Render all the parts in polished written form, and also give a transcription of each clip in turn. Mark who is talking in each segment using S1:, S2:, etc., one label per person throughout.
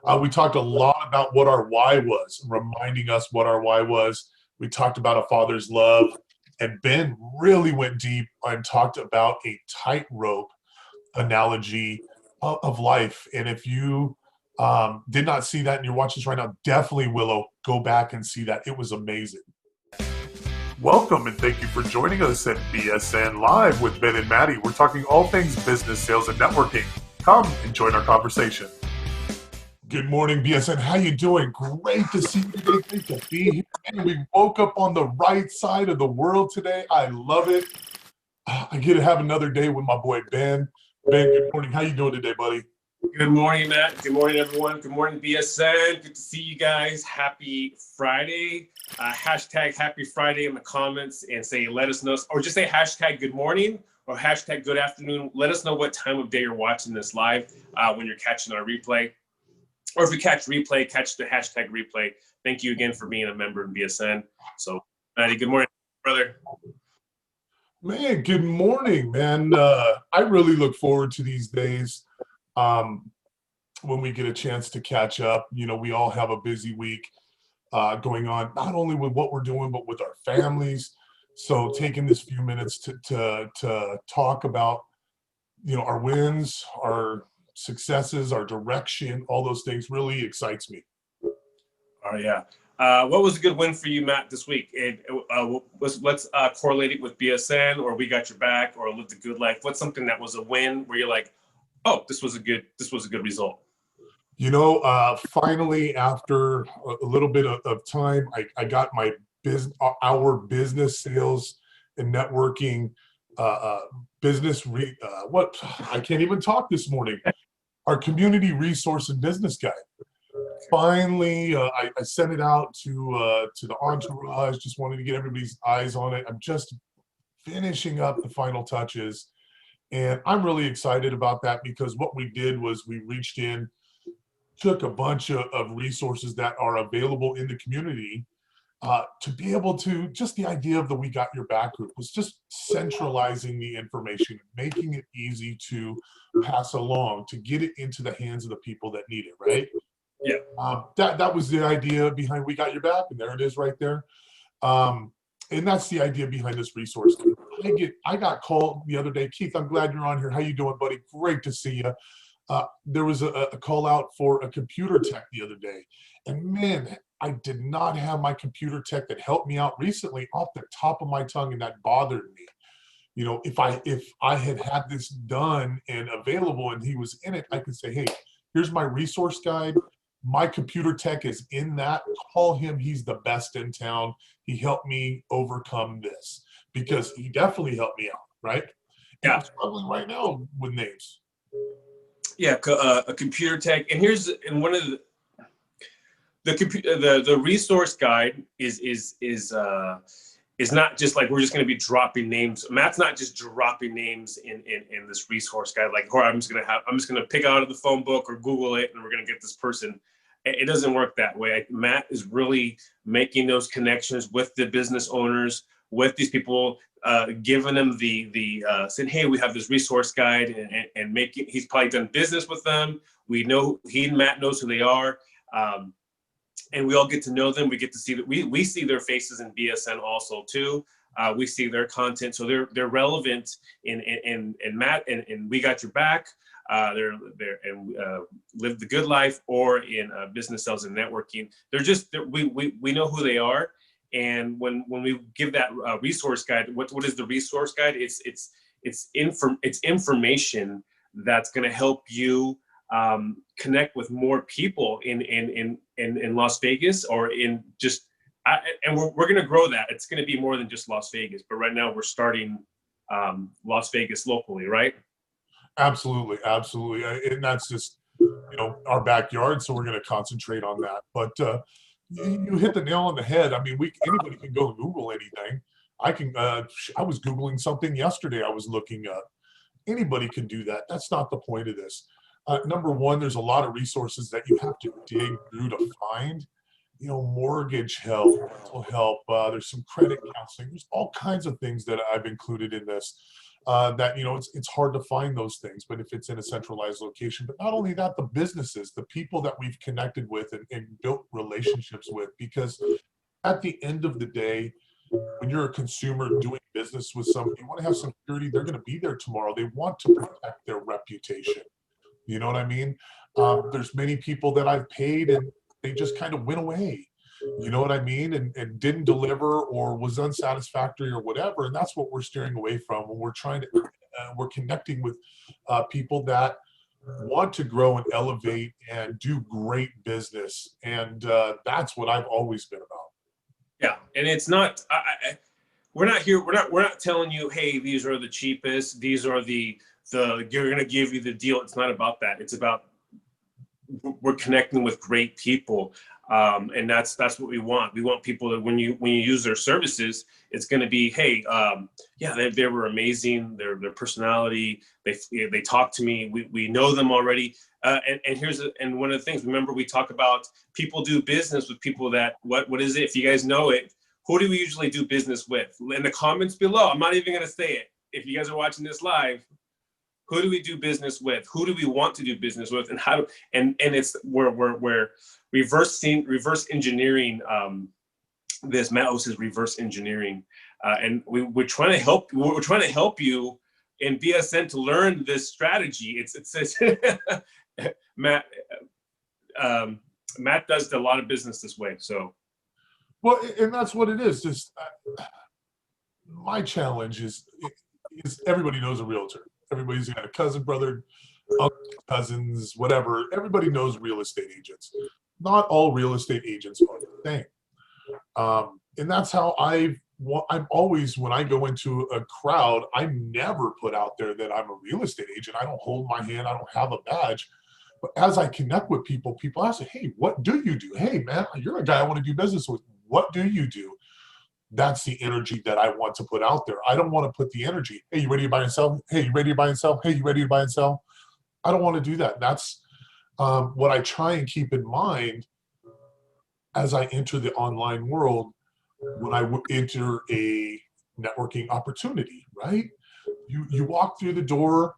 S1: We talked a lot about what our why was, reminding us what our why was. We talked about a father's love, and Ben really went deep and talked about a tightrope analogy of life. And if you did not see that and you're watching this right now, definitely, Willow, go back and see that. It was amazing. Welcome and thank you for joining us at BSN Live with Ben and Maddie. We're talking all things business, sales, and networking. Come and join our conversation. Good morning, BSN. How you doing? Great to see you today. Great to be here. And we woke up on the right side of the world today. I love it. I get to have another day with my boy Ben. Ben, good morning. How you doing today, buddy?
S2: Good morning, Matt. Good morning, everyone. Good morning, BSN. Good to see you guys. Happy Friday. Hashtag Happy Friday in the comments and say, let us know, or just say hashtag good morning or hashtag good afternoon. Let us know what time of day you're watching this live when you're catching our replay. Or if you catch replay, catch the hashtag replay. Thank you again for being a member of BSN. So, Maddie, good morning, brother.
S1: Man, good morning, man. I really look forward to these days when we get a chance to catch up. You know, we all have a busy week going on, not only with what we're doing, but with our families. So taking this few minutes to talk about, you know, our wins, our successes, our direction, all those things really excites me.
S2: Oh, yeah. What was a good win for you, Matt, this week? Let's correlate it with BSN or We Got Your Back or Live the Good Life. What's something that was a win where you're like, oh, this was a good result?
S1: You know, finally, after a little bit of time, I got our business sales and networking what I can't even talk this morning. Our community resource and business guide. Finally, I sent it out to the entourage. Just wanted to get everybody's eyes on it. I'm just finishing up the final touches, and I'm really excited about that because what we did was we reached in, took a bunch of resources that are available in the community to be able to, just the idea of the We Got Your Back group was just centralizing the information, making it easy to pass along, to get it into the hands of the people that need it, right?
S2: Yeah.
S1: That was the idea behind We Got Your Back, and there it is right there. And that's the idea behind this resource. I got called the other day. Keith, I'm glad you're on here. How you doing, buddy? Great to see you. There was a call out for a computer tech the other day, and man, I did not have my computer tech that helped me out recently off the top of my tongue, and that bothered me. You know, if I had this done and available and he was in it, I could say, hey, here's my resource guide. My computer tech is in that. Call him. He's the best in town. He helped me overcome this because he definitely helped me out, right? And
S2: Yeah.
S1: I'm struggling right now with names.
S2: Yeah, a computer tech, and one of the resource guide is not just like we're just going to be dropping names. Matt's not just dropping names in this resource guide. Like, or I'm just going to pick out of the phone book or Google it, and we're going to get this person. It doesn't work that way. Matt is really making those connections with the business owners, with these people, giving them the saying, hey, we have this resource guide, and making. He's probably done business with them. We know he and Matt knows who they are. And we all get to know them. We get to see that we see their faces in BSN also too. We see their content, so they're relevant in Matt and We Got Your Back. They're and Live the Good Life or in business sales and networking. We know who they are. And when we give that resource guide, what is the resource guide? It's information that's going to help you connect with more people in Las Vegas or in just, and we're going to grow that. It's going to be more than just Las Vegas, but right now we're starting Las Vegas locally, right?
S1: Absolutely. And that's just, you know, our backyard. So we're going to concentrate on that. But you hit the nail on the head. I mean, anybody can go Google anything. I was Googling something yesterday. I was looking up. Anybody can do that. That's not the point of this. Number one, there's a lot of resources that you have to dig through to find. You know, mortgage help, mental help. There's some credit counseling. There's all kinds of things that I've included in this. that, you know, it's hard to find those things, but if it's in a centralized location. But not only that, the businesses, the people that we've connected with and built relationships with, because at the end of the day, when you're a consumer doing business with somebody, you want to have security. They're going to be there tomorrow. They want to protect their reputation. You know what I mean? There's many people that I've paid and they just kind of went away. You know what I mean? And didn't deliver or was unsatisfactory or whatever. And that's what we're steering away from when we're trying to, we're connecting with people that want to grow and elevate and do great business. And that's what I've always been about.
S2: Yeah, and it's not. We're not here. We're not telling you, hey, these are the cheapest. These are the. You're going to give you the deal. It's not about that. It's about we're connecting with great people, and that's what we want. We want people that when you use their services, it's going to be, hey, yeah, they were amazing. Their personality. They talk to me. We know them already. And one of the things, remember, we talk about people do business with people that, what is it? If you guys know it, who do we usually do business with? In the comments below, I'm not even going to say it. If you guys are watching this live, who do we do business with? Who do we want to do business with? And how do, and it's, we're reverse engineering, this. Matt says reverse engineering. And we're trying to help you in BSN to learn this strategy. It's Matt does a lot of business this way. So,
S1: well, and that's what it is. Just my challenge is everybody knows a realtor. Everybody's got a cousin, brother, uncle, cousins, whatever. Everybody knows real estate agents. Not all real estate agents are the same. And that's how I'm always, when I go into a crowd, I never put out there that I'm a real estate agent. I don't hold my hand. I don't have a badge. But as I connect with people, people ask, hey, what do you do? Hey, man, you're a guy I want to do business with. What do you do? That's the energy that I want to put out there. I don't want to put the energy, hey, you ready to buy and sell? Hey, you ready to buy and sell? Hey, you ready to buy and sell? I don't want to do that. That's what I try and keep in mind as I enter the online world when I enter a networking opportunity, right? You walk through the door,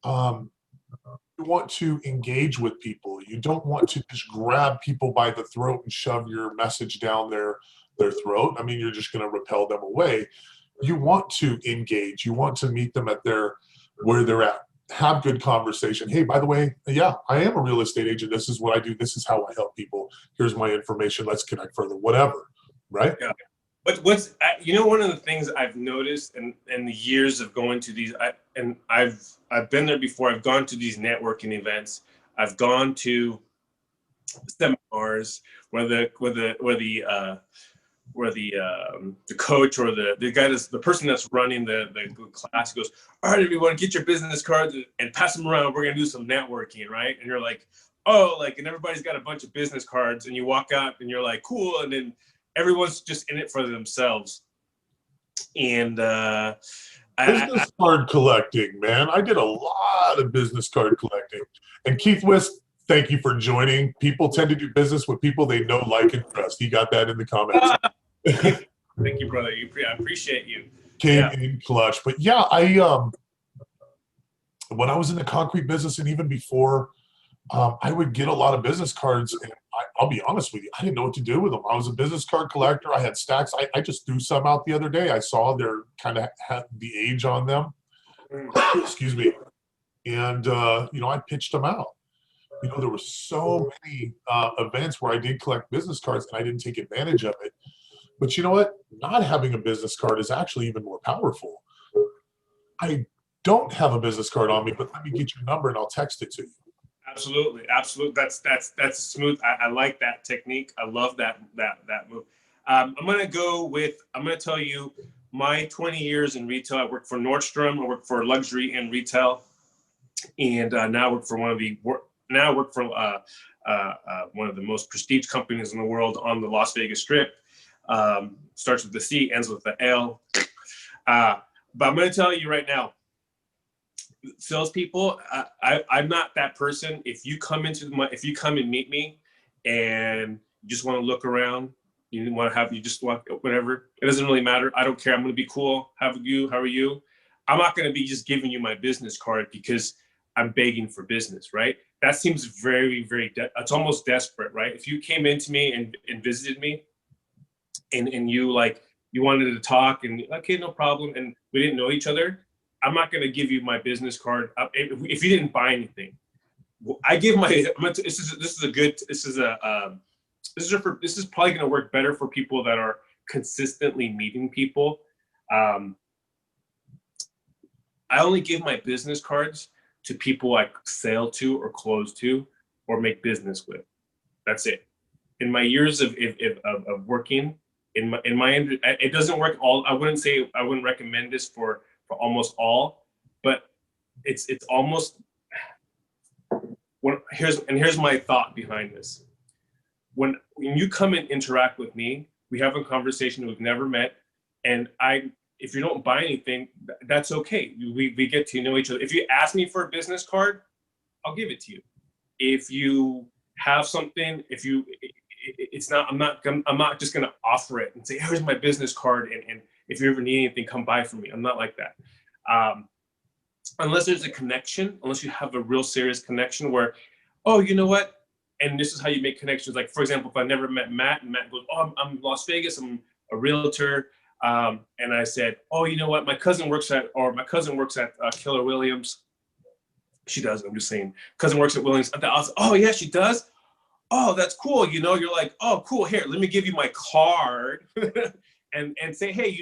S1: you want to engage with people. You don't want to just grab people by the throat and shove your message down their throat. I mean, you're just going to repel them away. You want to engage. You want to meet them at where they're at. Have good conversation. Hey, by the way, yeah, I am a real estate agent. This is what I do. This is how I help people. Here's my information. Let's connect further. Whatever, right?
S2: Yeah. But one of the things I've noticed in the years of going to these, I've been there before. I've gone to these networking events. I've gone to seminars where the coach or the guy the person that's running the class goes, all right, everyone, get your business cards and pass them around. We're gonna do some networking, right? And you're like, oh, and everybody's got a bunch of business cards, and you walk out and you're like, cool, and then everyone's just in it for themselves. And
S1: business card collecting, man. I did a lot of business card collecting. And Keith Wist, thank you for joining. People tend to do business with people they know, like, and trust. He got that in the comments.
S2: Thank you, brother. I appreciate you.
S1: Came in clutch. But yeah, when I was in the concrete business and even before, I would get a lot of business cards, and I'll be honest with you, I didn't know what to do with them. I was a business card collector. I had stacks. I just threw some out the other day. I saw they're kind of had the age on them. Excuse me. And, I pitched them out. There were so many events where I did collect business cards and I didn't take advantage of it. But you know what? Not having a business card is actually even more powerful. I don't have a business card on me, but let me get your number and I'll text it to you.
S2: Absolutely. That's smooth. I like that technique. I love that move. I'm going to tell you my 20 years in retail. I worked for Nordstrom. I worked for luxury and retail. And now I work for one of the most prestige companies in the world on the Las Vegas Strip. Starts with the C, ends with the L. But I'm going to tell you right now, salespeople, I'm not that person. If you come and meet me and you just want to look around, you just want whatever, it doesn't really matter. I don't care. I'm going to be cool. How are you? I'm not going to be just giving you my business card because I'm begging for business, right? That seems very, very, it's almost desperate, right? If you came into me and visited me and you like, you wanted to talk and okay, no problem. And we didn't know each other. I'm not going to give you my business card if you didn't buy anything. I give my, this is probably going to work better for people that are consistently meeting people. I only give my business cards to people I sell to or close to or make business with. That's it. In my years of working in my it doesn't work all. I wouldn't recommend this for almost all, but it's almost here's my thought behind this. When you come and interact with me, we have a conversation, we've never met, and if you don't buy anything, that's okay. We get to know each other. If you ask me for a business card, I'll give it to you. If you have something, I'm not just gonna offer it and say, here's my business card, and if you ever need anything, come buy from me. I'm not like that. Unless there's a connection, unless you have a real serious connection where, oh, you know what? And this is how you make connections. Like, for example, if I never met Matt and Matt goes, oh, I'm in Las Vegas, I'm a realtor. And I said, oh, you know what? My cousin works at Keller Williams. She does. I'm just saying, cousin works at Williams. I was, oh yeah, she does. Oh, that's cool. You know, you're like, oh, cool. Here, let me give you my card, and say, hey,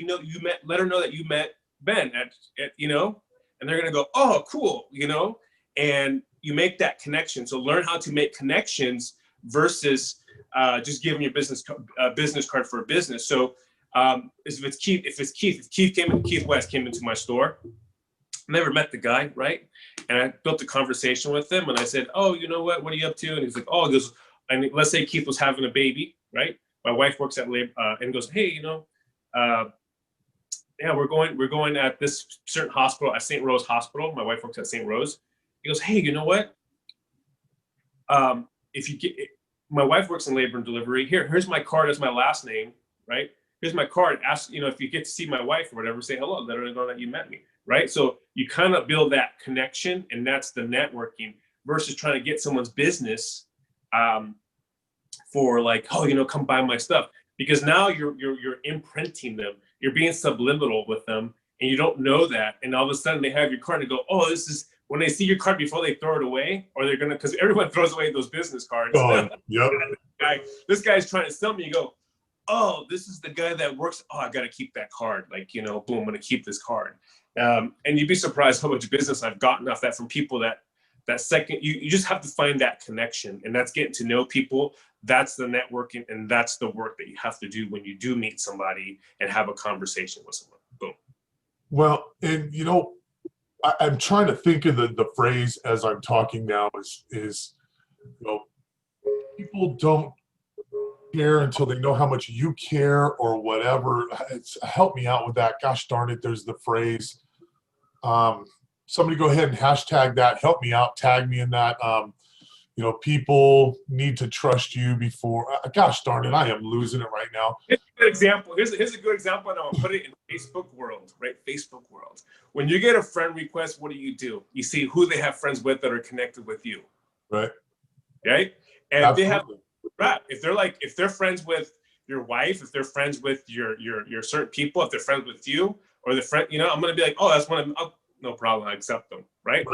S2: let her know that you met Ben at and they're gonna go, oh, cool. And you make that connection. So learn how to make connections versus just giving your business card for a business. So. If Keith West came into my store, never met the guy, right? And I built a conversation with him, and I said, "Oh, you know what? What are you up to?" And he's like, "Oh, this." And let's say Keith was having a baby, right? My wife works at labor, and goes, "Hey, yeah, we're going at this certain hospital, at St. Rose Hospital. My wife works at St. Rose." He goes, "Hey, you know what? My wife works in labor and delivery. Here's my card as my last name, right? Here's my card. Ask, if you get to see my wife or whatever, say hello, let her know that you met me, right? So you kind of build that connection, and that's the networking versus trying to get someone's business for like, oh, come buy my stuff. Because now you're imprinting them. You're being subliminal with them, and you don't know that. And all of a sudden they have your card and go, oh, this is, when they see your card before they throw it away, or they're gonna, because everyone throws away those business cards.
S1: Oh, yep.
S2: This guy's trying to sell me. You go, oh, this is the guy that works. Oh, I got to keep that card. Like, boom, I'm going to keep this card. And you'd be surprised how much business I've gotten off that from people that second, you just have to find that connection, and that's getting to know people. That's the networking, and that's the work that you have to do when you do meet somebody and have a conversation with someone. Boom.
S1: Well, and I'm trying to think of the phrase as I'm talking now is people don't care until they know how much you care or whatever. Help me out with that. Gosh darn it, there's the phrase. Somebody go ahead and hashtag that. Help me out. Tag me in that. People need to trust you before. Gosh darn it, I am losing it right now.
S2: Here's a good example. Here's a good example, and I'll put it in Facebook world, right? Facebook world. When you get a friend request, what do? You see who they have friends with that are connected with you.
S1: Right.
S2: Right? And
S1: Absolutely.
S2: if they're friends with your wife, if they're friends with your certain people, if they're friends with you, or the friend, I'm gonna be like, oh, that's one of no problem, I accept them, right?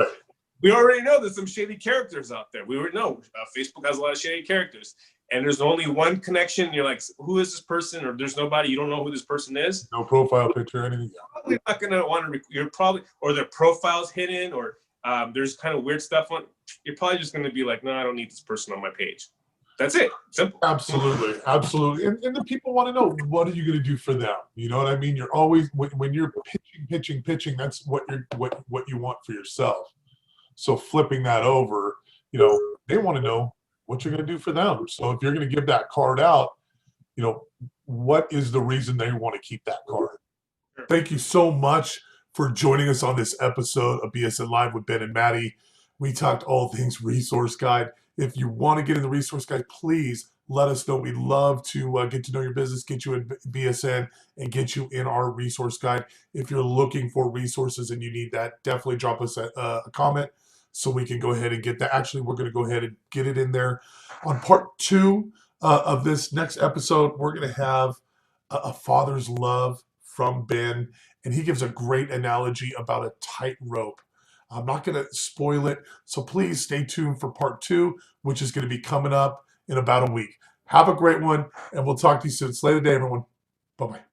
S2: We already know there's some shady characters out there. We already know Facebook has a lot of shady characters, and there's only one connection. And you're like, who is this person? Or there's nobody. You don't know who this person is.
S1: No profile picture or anything.
S2: You're probably not gonna want to. You're probably, or their profile's hidden, or there's kind of weird stuff on. You're probably just gonna be like, no, I don't need this person on my page. That's it. Simple.
S1: Absolutely. And the people want to know, what are you going to do for them? You know what I mean? You're always, when you're pitching, that's what you want for yourself. So flipping that over, they want to know what you're going to do for them. So if you're going to give that card out, what is the reason they want to keep that card? Thank you so much for joining us on this episode of BSN Live with Ben and Maddie. We talked all things Resource Guide. If you want to get in the resource guide, please let us know. We'd love to get to know your business, get you in BSN, and get you in our resource guide. If you're looking for resources and you need that, definitely drop us a comment so we can go ahead and get that. Actually, we're going to go ahead and get it in there. On part 2 of this next episode, we're going to have a father's love from Ben, and he gives a great analogy about a tightrope. I'm not going to spoil it, so please stay tuned for part 2, which is going to be coming up in about a week. Have a great one, and we'll talk to you soon. Slay the day, everyone. Bye-bye.